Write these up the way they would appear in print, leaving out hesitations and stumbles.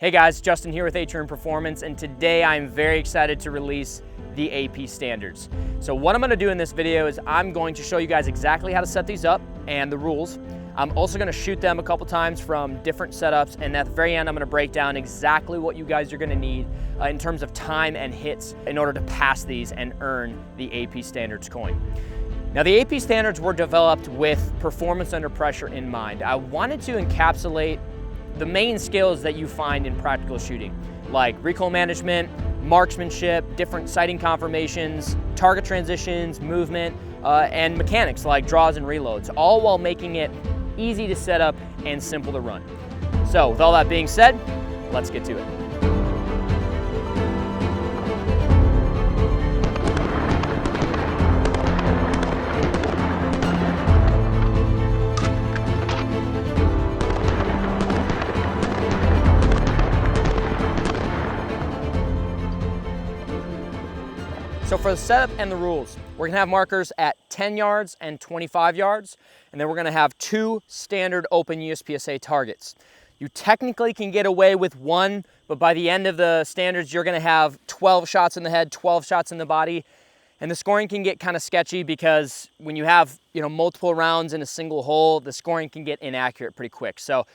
Hey guys, Justin here with Atrium Performance, and today I'm very excited to release the AP standards. So what I'm gonna do in this video is I'm going to show you guys exactly how to set these up and the rules. I'm also gonna shoot them a couple times from different setups, and at the very end I'm gonna break down exactly what you guys are gonna need in terms of time and hits in order to pass these and earn the AP standards coin. Now, the AP standards were developed with performance under pressure in mind. I wanted to encapsulate the main skills that you find in practical shooting, like recoil management, marksmanship, different sighting confirmations, target transitions, movement, and mechanics like draws and reloads, all while making it easy to set up and simple to run. So with all that being said, let's get to it. So for the setup and the rules, we're gonna have markers at 10 yards and 25 yards, and then we're gonna have two standard open USPSA targets. You technically can get away with one, but by the end of the standards, you're gonna have 12 shots in the head, 12 shots in the body, and the scoring can get kind of sketchy because when you have multiple rounds in a single hole, the scoring can get inaccurate pretty quick. So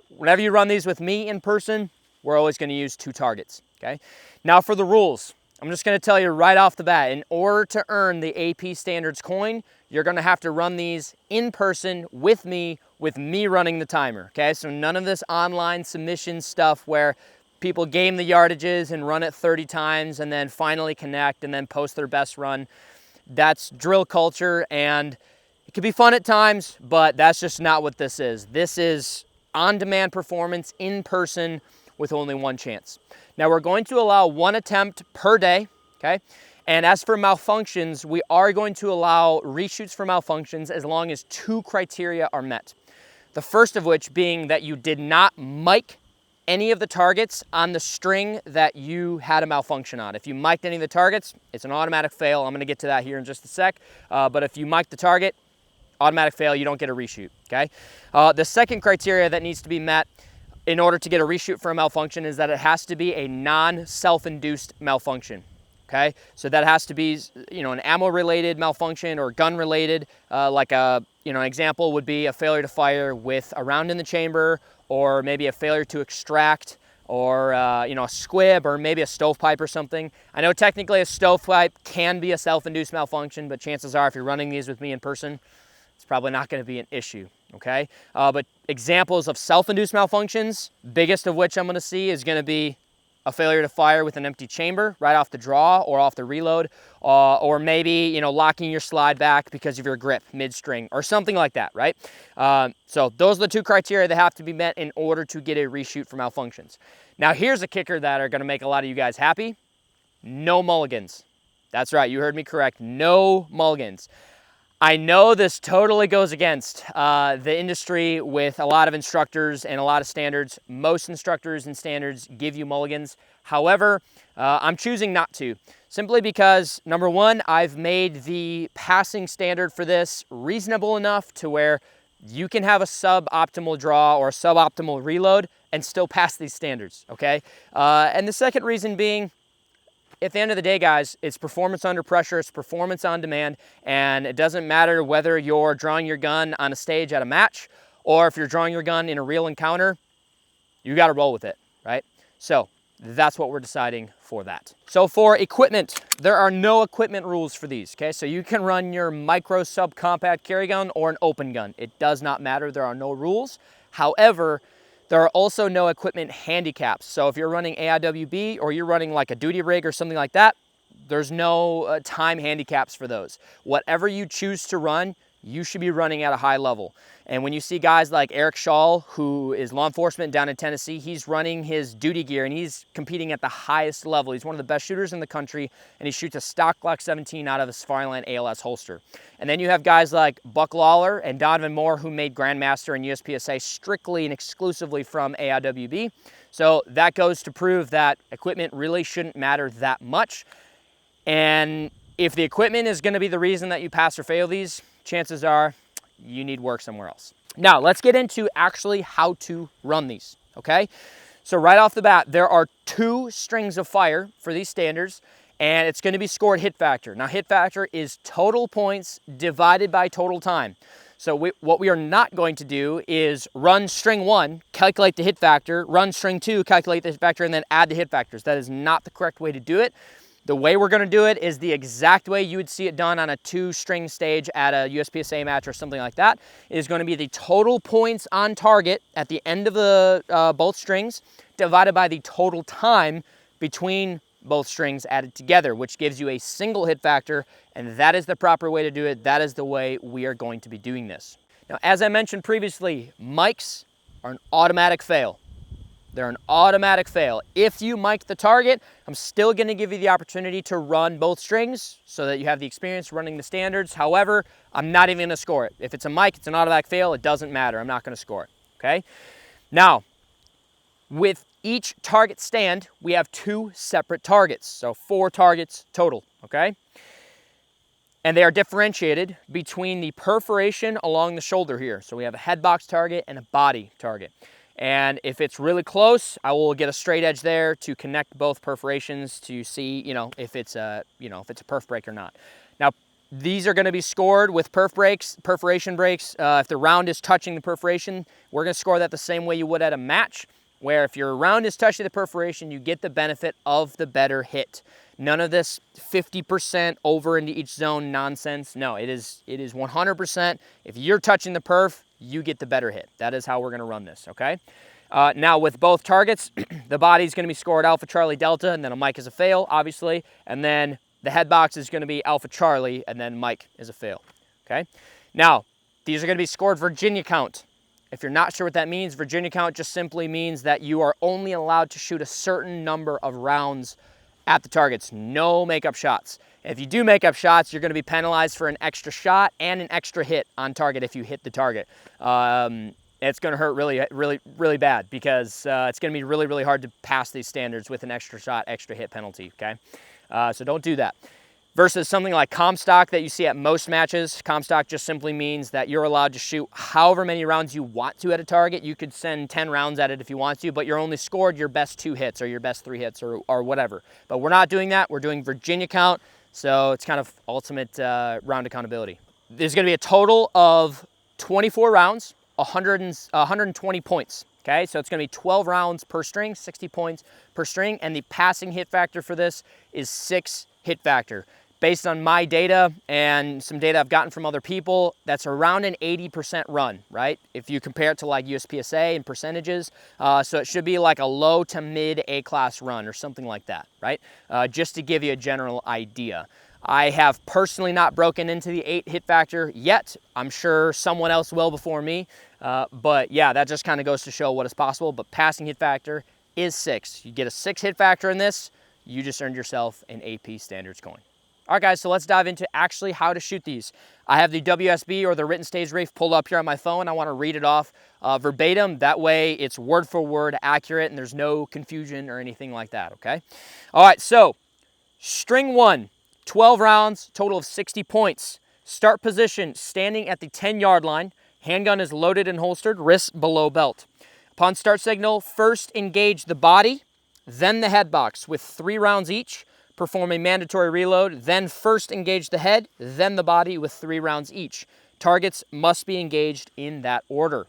whenever you run these with me in person, we're always gonna use two targets, okay? Now for the rules. I'm just gonna tell you right off the bat, in order to earn the AP standards coin, you're gonna have to run these in person with me running the timer, okay? So none of this online submission stuff where people game the yardages and run it 30 times and then finally connect and then post their best run. That's drill culture, and it can be fun at times, but that's just not what this is. This is on-demand performance in person with only one chance. Now we're going to allow one attempt per day, okay? And as for malfunctions, we are going to allow reshoots for malfunctions as long as two criteria are met. The first of which being that you did not mic any of the targets on the string that you had a malfunction on. If you mic'd any of the targets, it's an automatic fail. I'm gonna get to that here in just a sec. But if you mic the target, automatic fail, you don't get a reshoot, okay? The second criteria that needs to be met in order to get a reshoot for a malfunction is that it has to be a non-self-induced malfunction, okay? So that has to be, an ammo-related malfunction or gun-related, like an example would be a failure to fire with a round in the chamber, or maybe a failure to extract, or a squib, or maybe a stovepipe or something. I know technically a stovepipe can be a self-induced malfunction, but chances are if you're running these with me in person, it's probably not gonna be an issue, okay? But examples of self-induced malfunctions, biggest of which I'm gonna see is gonna be a failure to fire with an empty chamber right off the draw or off the reload, or maybe, locking your slide back because of your grip mid-string or something like that, right? So those are the two criteria that have to be met in order to get a reshoot for malfunctions. Now here's a kicker that are gonna make a lot of you guys happy. No mulligans. That's right, you heard me correct, no mulligans. I know this totally goes against the industry with a lot of instructors and a lot of standards. Most instructors and standards give you mulligans. However, I'm choosing not to, simply because, number one, I've made the passing standard for this reasonable enough to where you can have a suboptimal draw or a suboptimal reload and still pass these standards, okay? And the second reason being, at the end of the day, guys, it's performance under pressure, it's performance on demand, and it doesn't matter whether you're drawing your gun on a stage at a match or if you're drawing your gun in a real encounter, you gotta roll with it, right? So that's what we're deciding for that. So for equipment, there are no equipment rules for these, okay? So you can run your micro subcompact carry gun or an open gun. It does not matter, there are no rules. However, there are also no equipment handicaps. So if you're running AIWB or you're running like a duty rig or something like that, there's no time handicaps for those. Whatever you choose to run, you should be running at a high level. And when you see guys like Eric Shaw, who is law enforcement down in Tennessee, he's running his duty gear and he's competing at the highest level. He's one of the best shooters in the country, and he shoots a stock Glock 17 out of a Safariland ALS holster. And then you have guys like Buck Lawler and Donovan Moore, who made Grandmaster and USPSA strictly and exclusively from AIWB. So that goes to prove that equipment really shouldn't matter that much. And if the equipment is gonna be the reason that you pass or fail these, chances are you need work somewhere else. Now, let's get into actually how to run these, okay? So right off the bat, there are 2 strings of fire for these standards, and it's going to be scored hit factor. Now, hit factor is total points divided by total time. So what we are not going to do is run string 1, calculate the hit factor, run string 2, calculate the hit factor, and then add the hit factors. That is not the correct way to do it. The way we're going to do it is the exact way you would see it done on a 2-string stage at a USPSA match or something like that. It is going to be the total points on target at the end of the both strings divided by the total time between both strings added together, which gives you a single hit factor, and that is the proper way to do it. That is the way we are going to be doing this. Now, as I mentioned previously, mics are an automatic fail. They're an automatic fail. If you mic the target, I'm still going to give you the opportunity to run both strings so that you have the experience running the standards. However, I'm not even going to score it. If it's a mic, it's an automatic fail. It doesn't matter. I'm not going to score it. Okay? Now, with each target stand, we have 2 separate targets. So 4 targets total. Okay? And they are differentiated between the perforation along the shoulder here. So we have a head box target and a body target. And if it's really close, I will get a straight edge there to connect both perforations to see, if it's a perf break or not. Now, these are going to be scored with perforation breaks. If the round is touching the perforation, we're going to score that the same way you would at a match, where if your round is touching the perforation, you get the benefit of the better hit. None of this 50% over into each zone nonsense. No, it is 100%. If you're touching the perf, you get the better hit. That is how we're going to run this, okay? Now, with both targets, the body is going to be scored Alpha Charlie Delta, and then a mic is a fail, obviously. And then the head box is going to be Alpha Charlie, and then mic is a fail, okay? Now, these are going to be scored Virginia count. If you're not sure what that means, Virginia count just simply means that you are only allowed to shoot a certain number of rounds at the targets, no makeup shots. If you do make up shots, you're going to be penalized for an extra shot and an extra hit on target if you hit the target. It's going to hurt really, really, really bad because it's going to be really, really hard to pass these standards with an extra shot, extra hit penalty, okay? So don't do that. Versus something like Comstock that you see at most matches. Comstock just simply means that you're allowed to shoot however many rounds you want to at a target. You could send 10 rounds at it if you want to, but you're only scored your best 2 hits or your best 3 hits or whatever. But we're not doing that. We're doing Virginia count, so it's kind of ultimate round accountability. There's going to be a total of 24 rounds, 120 points. Okay, so it's going to be 12 rounds per string, 60 points per string, and the passing hit factor for this is 6 hit factor. Based on my data and some data I've gotten from other people, that's around an 80% run, right? If you compare it to like USPSA and percentages, so it should be like a low to mid A-class run or something like that, right? Just to give you a general idea. I have personally not broken into the 8 hit factor yet. I'm sure someone else will before me, but yeah, that just kind of goes to show what is possible, but passing hit factor is 6. You get a 6 hit factor in this, you just earned yourself an AP standards coin. All right, guys, so let's dive into actually how to shoot these. I have the WSB or the written stage brief pulled up here on my phone. I want to read it off verbatim. That way it's word for word accurate and there's no confusion or anything like that, okay? All right, so string 1, 12 rounds, total of 60 points. Start position, standing at the 10-yard line. Handgun is loaded and holstered, wrists below belt. Upon start signal, first engage the body, then the head box with 3 rounds each. Perform a mandatory reload, then first engage the head, then the body with 3 rounds each. Targets must be engaged in that order.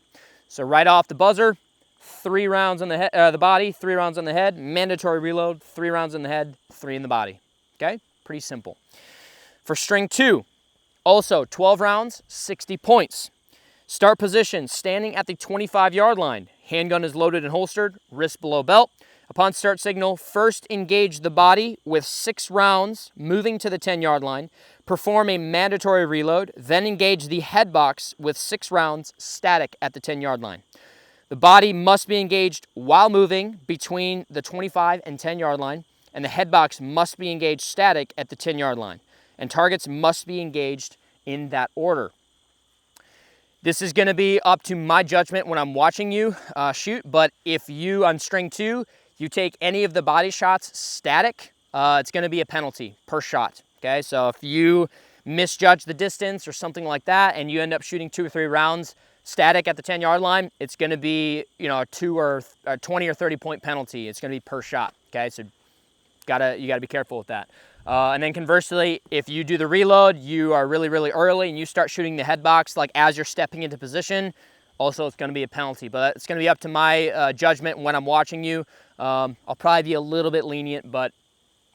So right off the buzzer, 3 rounds on the body, 3 rounds on the head, mandatory reload, 3 rounds in the head, 3 in the body. Okay, pretty simple. For string 2, also 12 rounds, 60 points. Start position, standing at the 25-yard line. Handgun is loaded and holstered, wrist below belt. Upon start signal, first engage the body with 6 rounds, moving to the 10-yard line. Perform a mandatory reload, then engage the head box with 6 rounds static at the 10-yard line. The body must be engaged while moving between the 25 and 10-yard line, and the head box must be engaged static at the 10-yard line. And targets must be engaged in that order. This is going to be up to my judgment when I'm watching you shoot, but if you, on string 2, you take any of the body shots static, it's going to be a penalty per shot, okay? So if you misjudge the distance or something like that and you end up shooting 2 or 3 rounds static at the 10-yard line, it's going to be, you know, a 20 or 30 point penalty. It's going to be per shot. Okay, so you gotta be careful with that. And then conversely, if you do the reload, you are really, really early and you start shooting the head box like as you're stepping into position, also it's going to be a penalty. But it's going to be up to my judgment when I'm watching you. I'll probably be a little bit lenient, but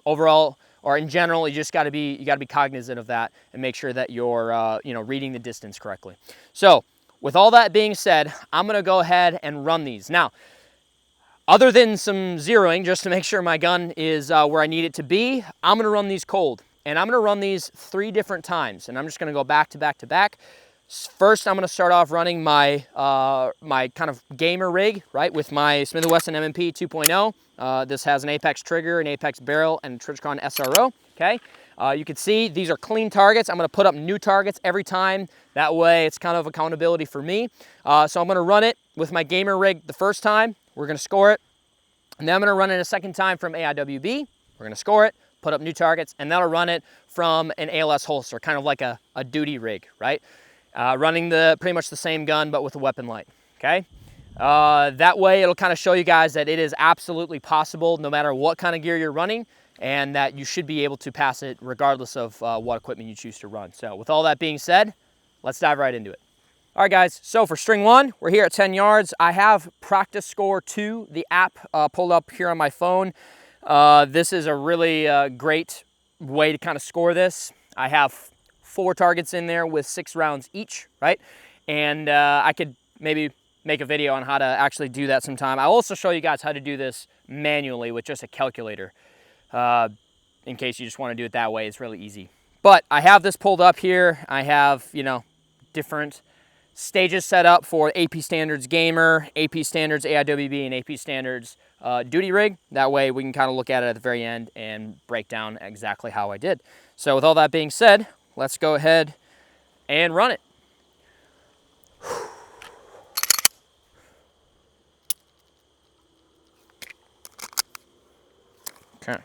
overall, or in general, you got to be cognizant of that and make sure that you're you know, reading the distance correctly. So with all that being said, I'm going to go ahead and run these. Now, other than some zeroing, just to make sure my gun is where I need it to be, I'm going to run these cold. And I'm going to run these 3 different times. And I'm just going to go back to back to back. First, I'm going to start off running my my kind of gamer rig, right, with my Smith & Wesson M&P 2.0. This has an Apex trigger, an Apex barrel, and a Trijicon SRO, okay? You can see these are clean targets. I'm going to put up new targets every time. That way, it's kind of accountability for me. So I'm going to run it with my gamer rig the first time. We're going to score it. And then I'm going to run it a second time from AIWB. We're going to score it, put up new targets, and that'll run it from an ALS holster, kind of like a duty rig, right? Running pretty much the same gun, but with a weapon light, okay? That way, it'll kind of show you guys that it is absolutely possible, no matter what kind of gear you're running, and that you should be able to pass it regardless of what equipment you choose to run. So with all that being said, let's dive right into it. All right, guys, so for string 1, we're here at 10 yards. I have Practice Score 2, the app, pulled up here on my phone. This is a really great way to kind of score this. I have 4 targets in there with 6 rounds each, right? And I could maybe make a video on how to actually do that sometime. I'll also show you guys how to do this manually with just a calculator. In case you just want to do it that way, it's really easy. But I have this pulled up here. I have, you know, different stages set up for AP Standards Gamer, AP Standards AIWB, and AP Standards Duty Rig. That way we can kind of look at it at the very end and break down exactly how I did. So with all that being said, let's go ahead and run it. Okay.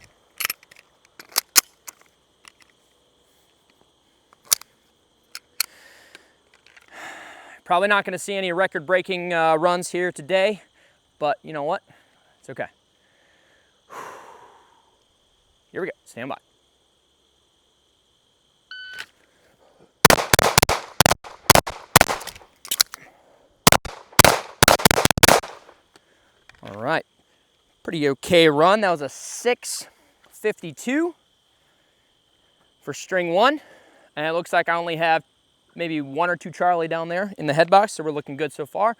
Probably not going to see any record-breaking runs here today, but you know what? It's okay. Here we go. Stand by. All right. Pretty okay run. That was a 6:52 for string 1, and it looks like I only have maybe 1 or 2 Charlie down there in the head box, so we're looking good so far.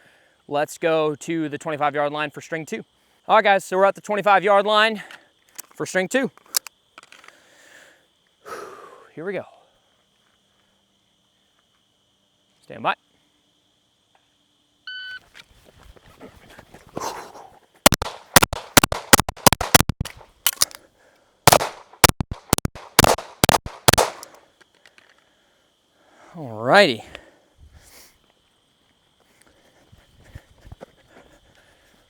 Let's go to the 25-yard line for string 2. All right, guys, so we're at the 25-yard line for string 2. Here we go. Stand by. Alrighty.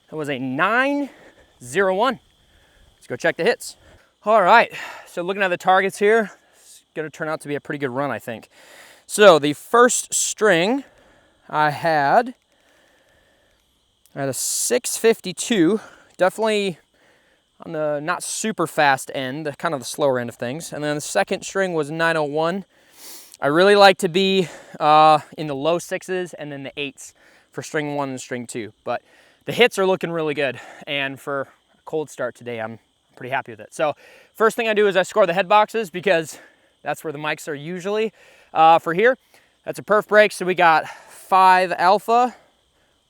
That was a 9:01. Let's go check the hits. All right, so looking at the targets here, it's gonna turn out to be a pretty good run, I think. So the first string I had at a 6:52, definitely on the not super fast end, kind of the slower end of things. And then the second string was 9:01. I really like to be in the low 6s and then the 8s for string 1 and string 2. But the hits are looking really good. And for a cold start today, I'm pretty happy with it. So first thing I do is I score the head boxes because that's where the mics are usually for here. That's a perf break. So we got 5 alpha,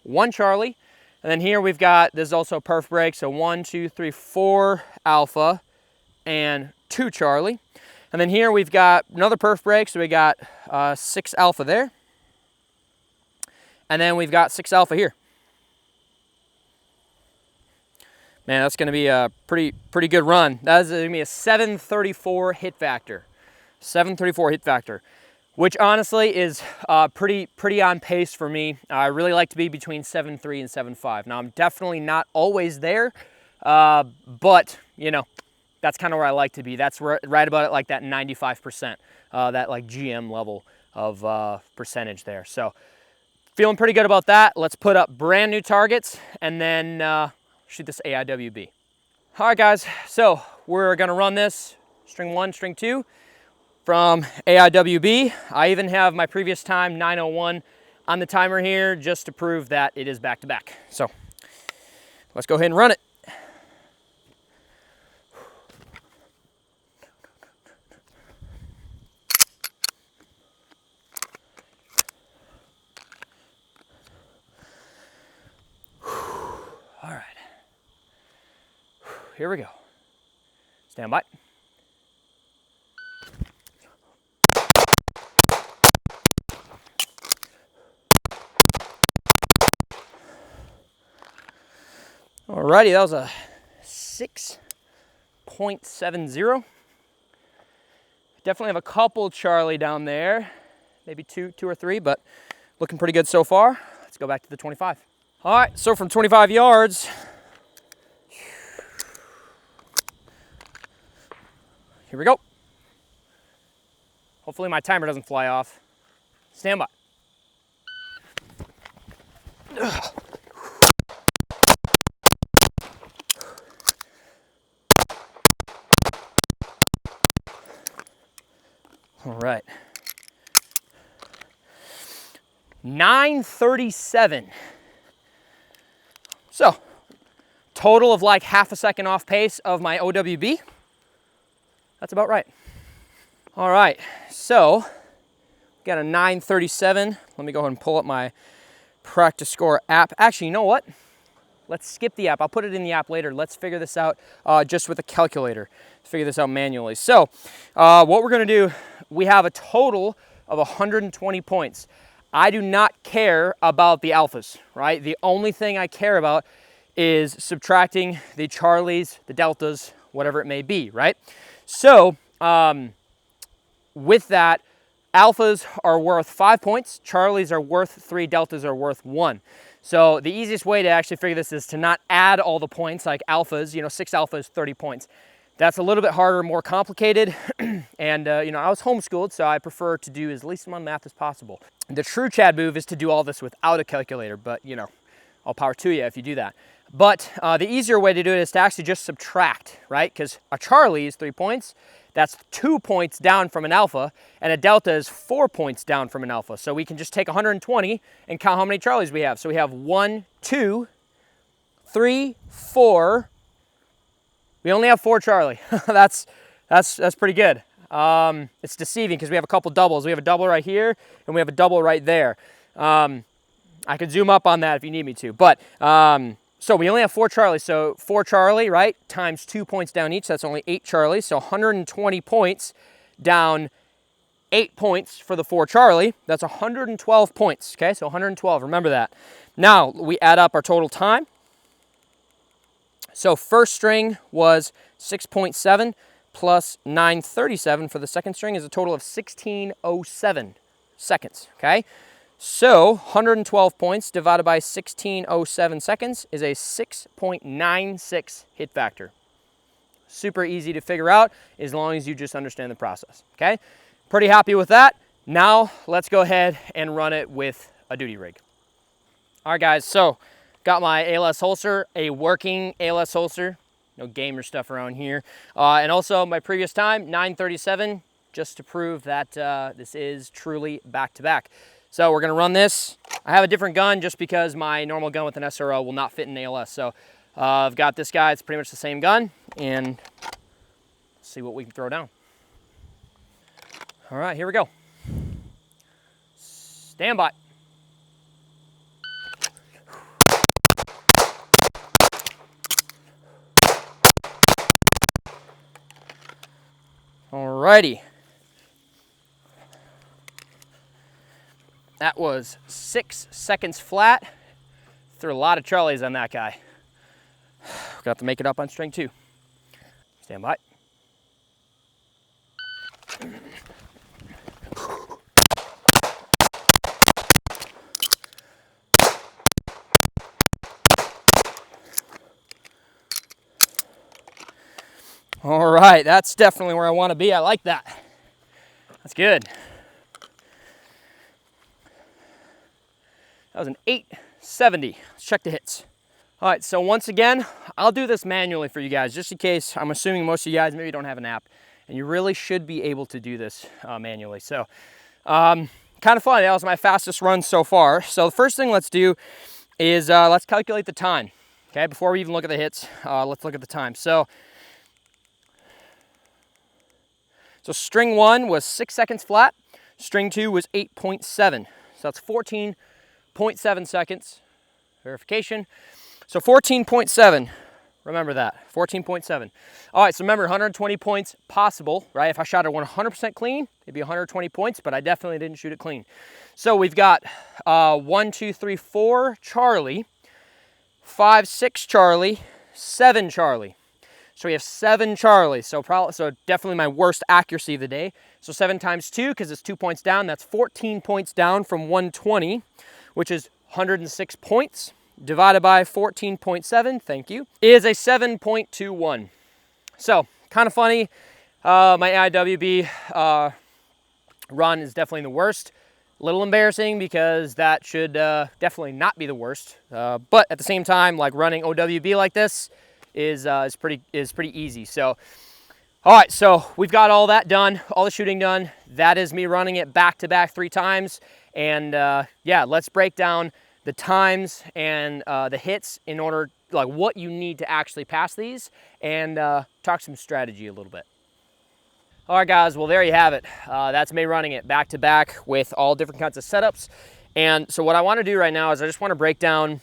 1 Charlie. And then here we've got, this is also a perf break. So 1, 2, 3, 4 alpha and 2 Charlie. And then here we've got another perf break, so we got 6 alpha there. And then we've got 6 alpha here. Man, that's gonna be a pretty good run. That is gonna be a 734 hit factor. 734 hit factor, which honestly is pretty on pace for me. I really like to be between 7.3 and 7.5. Now I'm definitely not always there, but you know, that's kind of where I like to be. That's right about it, like that 95%, that like GM level of percentage there. So Feeling pretty good about that. Let's put up brand new targets and then shoot this AIWB. All right, guys, so we're gonna run this string 1, string 2 from AIWB. I even have my previous time, 9:01, on the timer here just to prove that it is back to back. So let's go ahead and run it. All right, here we go. Stand by. Alrighty, that was a 6.70. Definitely have a couple Charlie down there, maybe two or three, but looking pretty good so far. Let's go back to the 25. All right, so from 25 yards, here we go. Hopefully my timer doesn't fly off. Stand by. All right. 9:37. So, total of like half a second off pace of my OWB. That's about right. All right, so got a 9:37. Let me go ahead and pull up my practice score app. Actually, you know what? Let's skip the app. I'll put it in the app later. Let's figure this out just with a calculator. Figure this out manually. So what we're gonna do, we have a total of 120 points. I do not care about the alphas, right? The only thing I care about is subtracting the Charlies, the deltas, whatever it may be, right? So with that, alphas are worth 5 points, Charlies are worth 3, deltas are worth 1. So the easiest way to actually figure this is to not add all the points like alphas, 6 alphas, 30 points. That's a little bit harder, more complicated. And I was homeschooled, so I prefer to do as least amount of math as possible. The true Chad move is to do all this without a calculator, but all power to you if you do that. But the easier way to do it is to actually just subtract, right? Because a Charlie is 3 points. That's 2 points down from an alpha, and a delta is 4 points down from an alpha. So we can just take 120 and count how many Charlies we have. So we have 1, 2, 3, 4. We only have 4 Charlie. that's pretty good. It's deceiving because we have a couple doubles. We have a double right here, and we have a double right there. I could zoom up on that if you need me to, but so we only have 4 Charlies, so 4 Charlie, right, times 2 points down each, that's only 8 Charlies, so 120 points down 8 points for the 4 Charlie, that's 112 points, okay, so 112, remember that. Now, we add up our total time. So first string was 6.7 plus 9:37 for the second string is a total of 16:07 seconds, okay? So 112 points divided by 16:07 seconds is a 6.96 hit factor. Super easy to figure out as long as you just understand the process, okay? Pretty happy with that. Now let's go ahead and run it with a duty rig. All right, guys, so got my ALS holster, a working ALS holster, no gamer stuff around here. And also my previous time, 9:37, just to prove that this is truly back-to-back. So we're gonna run this. I have a different gun just because my normal gun with an SRO will not fit in ALS. So I've got this guy, it's pretty much the same gun, and see what we can throw down. All right, here we go. Stand by. Alrighty. That was 6 seconds flat. Threw a lot of Charlies on that guy. We're gonna have to make it up on string 2. Stand by. All right, that's definitely where I want to be. I like that. That's good. That was an 870. Let's check the hits. All right, so once again, I'll do this manually for you guys, just in case. I'm assuming most of you guys maybe don't have an app, and you really should be able to do this manually. So kind of fun. That was my fastest run so far. So the first thing let's do is let's calculate the time. Okay, before we even look at the hits, let's look at the time. So string 1 was 6 seconds flat. String 2 was 8.7. So that's 14.7 seconds. Verification. So 14.7. Remember that, 14.7. All right, so remember 120 points possible, right? If I shot it 100% clean, it'd be 120 points, but I definitely didn't shoot it clean. So we've got 1, 2, 3, 4 Charlie, 5, 6 Charlie, 7 Charlie. So we have 7 Charlie, so definitely my worst accuracy of the day. So 7 times 2, because it's 2 points down, that's 14 points down from 120, which is 106 points, divided by 14.7, thank you, is a 7.21. So, kind of funny, my AIWB run is definitely the worst. A little embarrassing because that should definitely not be the worst. But at the same time, like running OWB like this is pretty easy. So, all right, so we've got all that done, all the shooting done. That is me running it back to back 3 times. And yeah, let's break down the times and the hits in order, like what you need to actually pass these, and talk some strategy a little bit. All right, guys, well, there you have it. That's me running it back to back with all different kinds of setups. And so what I want to do right now is I just want to break down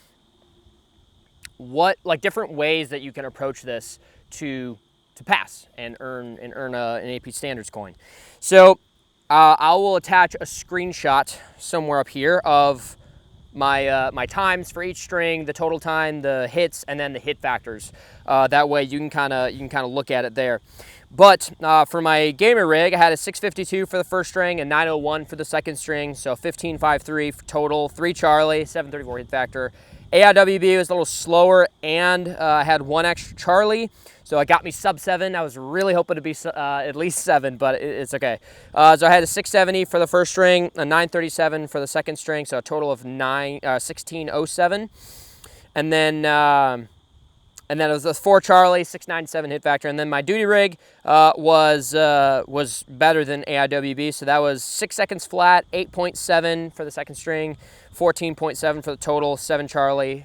different ways that you can approach this to pass and earn an AP Standards coin. So I will attach a screenshot somewhere up here of my times for each string, the total time, the hits, and then the hit factors. That way you can kind of look at it there. But for my gamer rig, I had a 652 for the first string and 901 for the second string, so 1553 total, 3 Charlie, 734 hit factor. AIWB was a little slower, and I had 1 extra Charlie, so it got me sub 7. I was really hoping to be at least 7, but it's okay. So I had a 670 for the first string, a 937 for the second string, so a total of 1607. And then it was a 4 Charlie, 697 hit factor. And then my duty rig was better than AIWB, so that was 6 seconds flat, 8.7 for the second string, 14.7 for the total, 7 Charlie,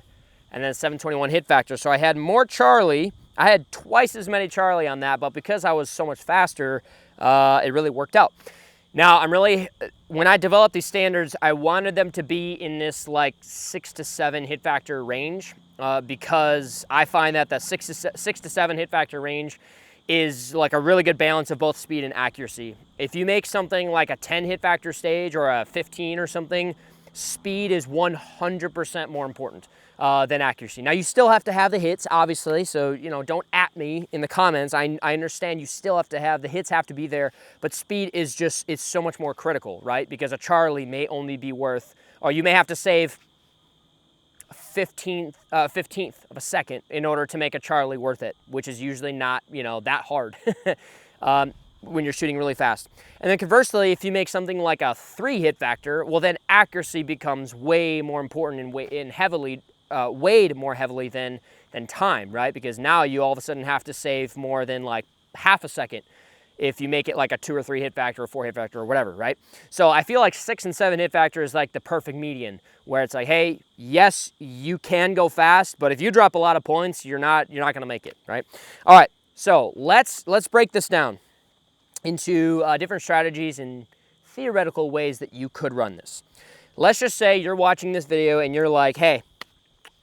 and then 721 hit factor. So I had more Charlie. I had twice as many Charlie on that, but because I was so much faster, it really worked out. Now, when I developed these standards, I wanted them to be in this like 6 to 7 hit factor range, because I find that the 6 to 7 hit factor range is like a really good balance of both speed and accuracy. If you make something like a 10 hit factor stage or a 15 or something, speed is 100% more important than accuracy. Now, you still have to have the hits, obviously, so don't at me in the comments. I understand you still have to have the hits, have to be there, but speed is it's so much more critical, right? Because a Charlie may only be worth, or you may have to save a 15th of a second in order to make a Charlie worth it, which is usually not that hard when you're shooting really fast. And then conversely, if you make something like a 3 hit factor, well, then accuracy becomes way more important and weighed more heavily than time, right? Because now you all of a sudden have to save more than like half a second if you make it like a 2 or 3 hit factor or 4 hit factor or whatever, right? So I feel like 6 and 7 hit factor is like the perfect median, where it's like, hey, yes, you can go fast, but if you drop a lot of points, you're not gonna make it, right? All right, so let's break this down into different strategies and theoretical ways that you could run this. Let's just say you're watching this video and you're like, hey,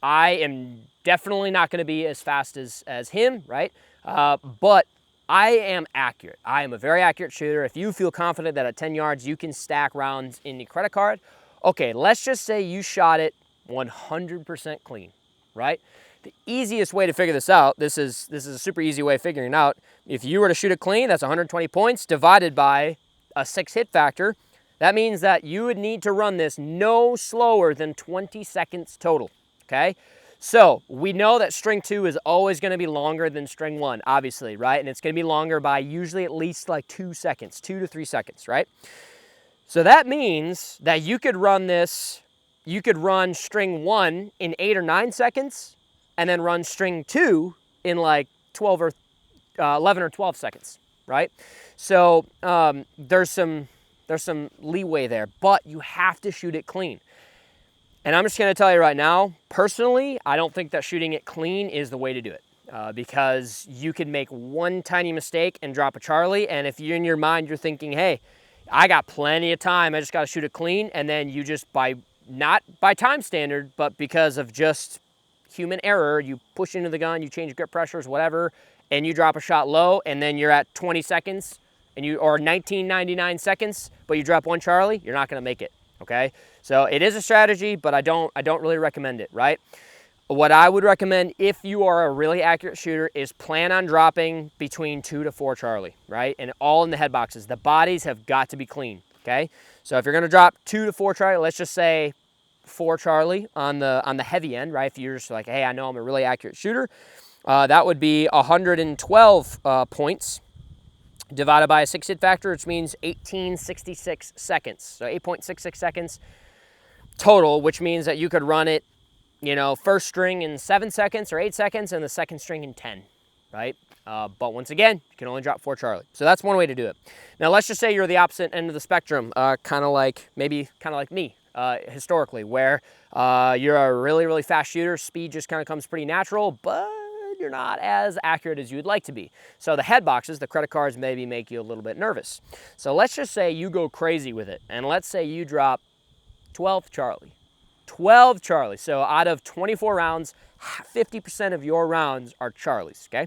I am definitely not going to be as fast as him, right? But I am accurate. I am a very accurate shooter. If you feel confident that at 10 yards you can stack rounds in the credit card, okay, let's just say you shot it 100% clean, right? The easiest way to figure this out, this is a super easy way of figuring it out. If you were to shoot it clean, that's 120 points divided by a 6 hit factor. That means that you would need to run this no slower than 20 seconds total, okay? So we know that string 2 is always going to be longer than string 1, obviously, right? And it's going to be longer by usually at least like 2 seconds, 2 to 3 seconds, right? So that means that you could run this you could run string 1 in 8 or 9 seconds and then run string 2 in like 12 or 11 or 12 seconds, right? So there's some leeway there, but you have to shoot it clean. And I'm just going to tell you right now, personally, I don't think that shooting it clean is the way to do it, because you could make one tiny mistake and drop a Charlie, and if you're in your mind, you're thinking, hey, I got plenty of time, I just got to shoot it clean, and then you just, not by time standard, but because of just human error, you push into the gun, you change grip pressures, whatever, and you drop a shot low, and then you're at 20 seconds, or 19.99 seconds, but you drop one Charlie, you're not going to make it. Okay, so it is a strategy, but I don't really recommend it, right? What I would recommend if you are a really accurate shooter is plan on dropping between 2 to 4 Charlie, right? And all in the head boxes. The bodies have got to be clean, okay? So if you're gonna drop 2 to 4 Charlie, let's just say 4 Charlie on the heavy end, right? If you're just like, hey, I know I'm a really accurate shooter, that would be 112 points. Divided by a 6 hit factor, which means 1866 seconds. So 8.66 seconds total, which means that you could run it, first string in 7 seconds or 8 seconds and the second string in 10, right? But once again, you can only drop 4 Charlie. So that's one way to do it. Now let's just say you're the opposite end of the spectrum, kind of like me, historically, where you're a really, really fast shooter. Speed just kind of comes pretty natural, but you're not as accurate as you would like to be. So the head boxes, the credit cards, maybe make you a little bit nervous. So let's just say you go crazy with it, and let's say you drop 12 Charlie. 12 Charlie. So out of 24 rounds, 50% of your rounds are Charlies, okay?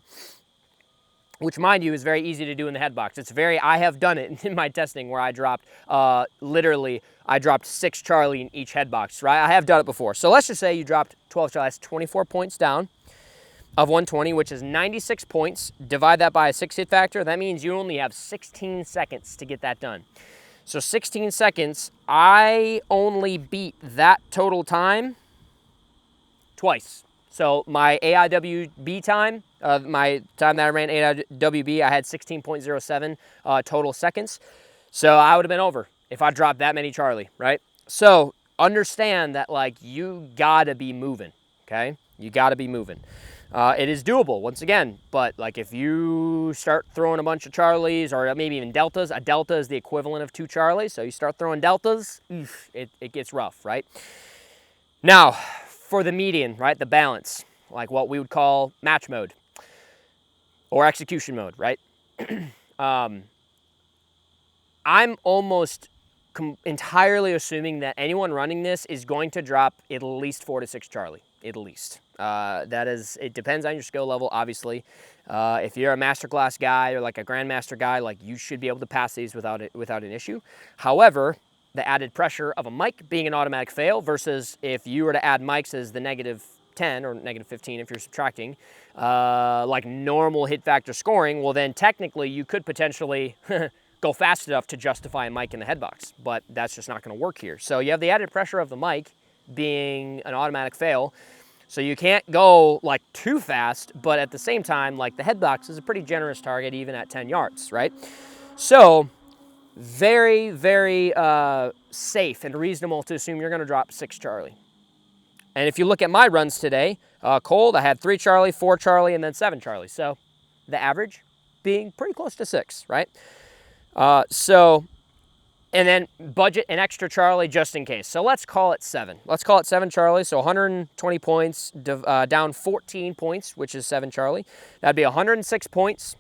Which, mind you, is very easy to do in the head box. I have done it in my testing where I dropped, literally, I dropped 6 Charlie in each head box, right? I have done it before. So let's just say you dropped 12 Charlie, that's 24 points down of 120, which is 96 points. Divide that by a 6 hit factor. That means you only have 16 seconds to get that done. So 16 seconds, I only beat that total time twice. So my AIWB time, my time that I ran AIWB, I had 16.07 total seconds. So I would have been over if I dropped that many Charlie, right? So understand that, like, you gotta be moving, okay? You gotta be moving. It is doable, once again, but like if you start throwing a bunch of Charlies or maybe even deltas, a delta is the equivalent of 2 Charlies, so you start throwing deltas, it gets rough, right? Now, for the median, right, the balance, like what we would call match mode or execution mode, right? I'm almost entirely assuming that anyone running this is going to drop at least 4 to 6 Charlie, at least. It depends on your skill level, obviously. If you're a masterclass guy or like a grandmaster guy, like, you should be able to pass these without an issue. However, the added pressure of a mic being an automatic fail versus if you were to add mics as the -10 or -15 if you're subtracting, like normal hit factor scoring, well then technically you could potentially go fast enough to justify a mic in the head box, but that's just not going to work here. So you have the added pressure of the mic being an automatic fail. So you can't go like too fast, but at the same time, like, the head box is a pretty generous target even at 10 yards, right? So very, very safe and reasonable to assume you're going to drop 6 Charlie. And if you look at my runs today, cold, I had 3 Charlie, 4 Charlie, and then 7 Charlie. So the average being pretty close to 6, right? And then budget an extra Charlie just in case. So let's call it 7. Let's call it 7 Charlie. So 120 points, down 14 points, which is 7 Charlie. That'd be 106 points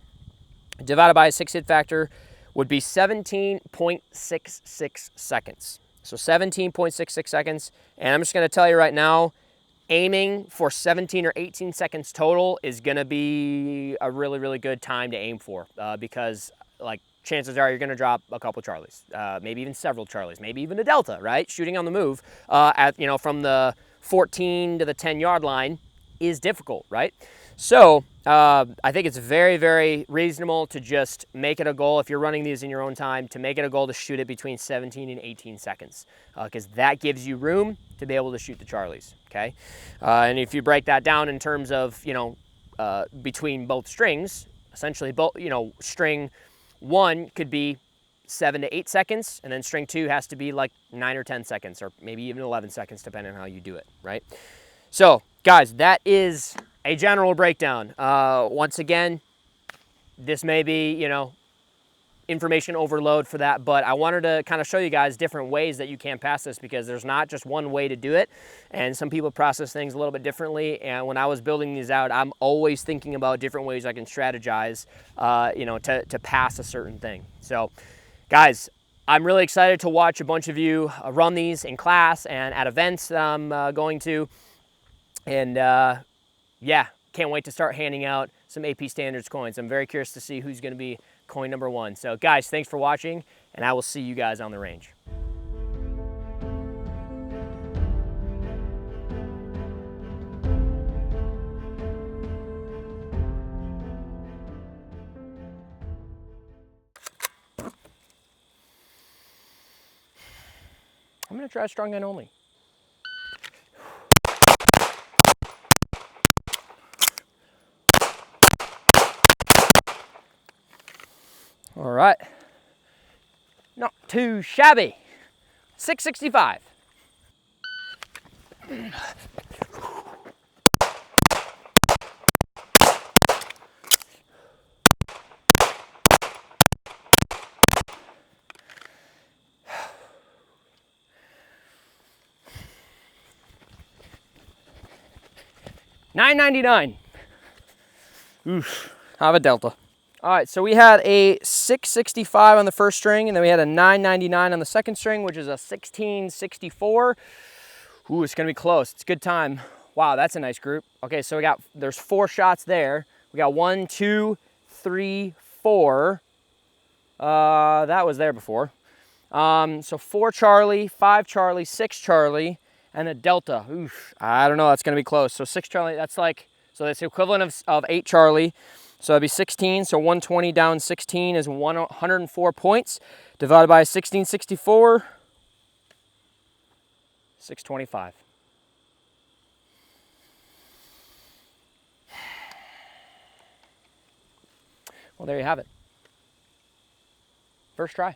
divided by a 6 hit factor would be 17.66 seconds. So 17.66 seconds. And I'm just going to tell you right now, aiming for 17 or 18 seconds total is going to be a really, really good time to aim for, because, like, chances are you're going to drop a couple Charlies, maybe even several Charlies, maybe even a delta, right? Shooting on the move from the 14 to the 10-yard line is difficult, right? So I think it's very, very reasonable to just make it a goal, if you're running these in your own time, to make it a goal to shoot it between 17 and 18 seconds, because that gives you room to be able to shoot the Charlies, okay? And if you break that down in terms of, between both strings, essentially both, string 1 could be 7 to 8 seconds, and then string 2 has to be like 9 or 10 seconds, or maybe even 11 seconds, depending on how you do it, right? So, guys, that is a general breakdown. Once again, this may be, you know, information overload for that, but I wanted to kind of show you guys different ways that you can pass this, because there's not just one way to do it, and some people process things a little bit differently. And when I was building these out, I'm always thinking about different ways I can strategize, you know, to pass a certain thing. So, guys, I'm really excited to watch a bunch of you run these in class and at events that I'm going to, and yeah, can't wait to start handing out some AP Standards coins. I'm very curious to see who's going to be coin number 1. So guys, thanks for watching, and I will see you guys on the range. I'm going to try strong end only. All right, not too shabby. 665. $9.99. Oof, I have a delta. All right, so we had a 665 on the first string, and then we had a 999 on the second string, which is a 1664. Ooh, it's gonna be close. It's a good time. Wow, that's a nice group. Okay, so there's 4 shots there. We got 1, 2, 3, 4. That was there before. So 4 Charlie, 5 Charlie, 6 Charlie, and a delta. Oof, I don't know, that's gonna be close. So 6 Charlie, that's like, so that's the equivalent of 8 Charlie. So that'd be 16, so 120 down 16 is 104 points. Divided by 1664, 625. Well, there you have it. First try.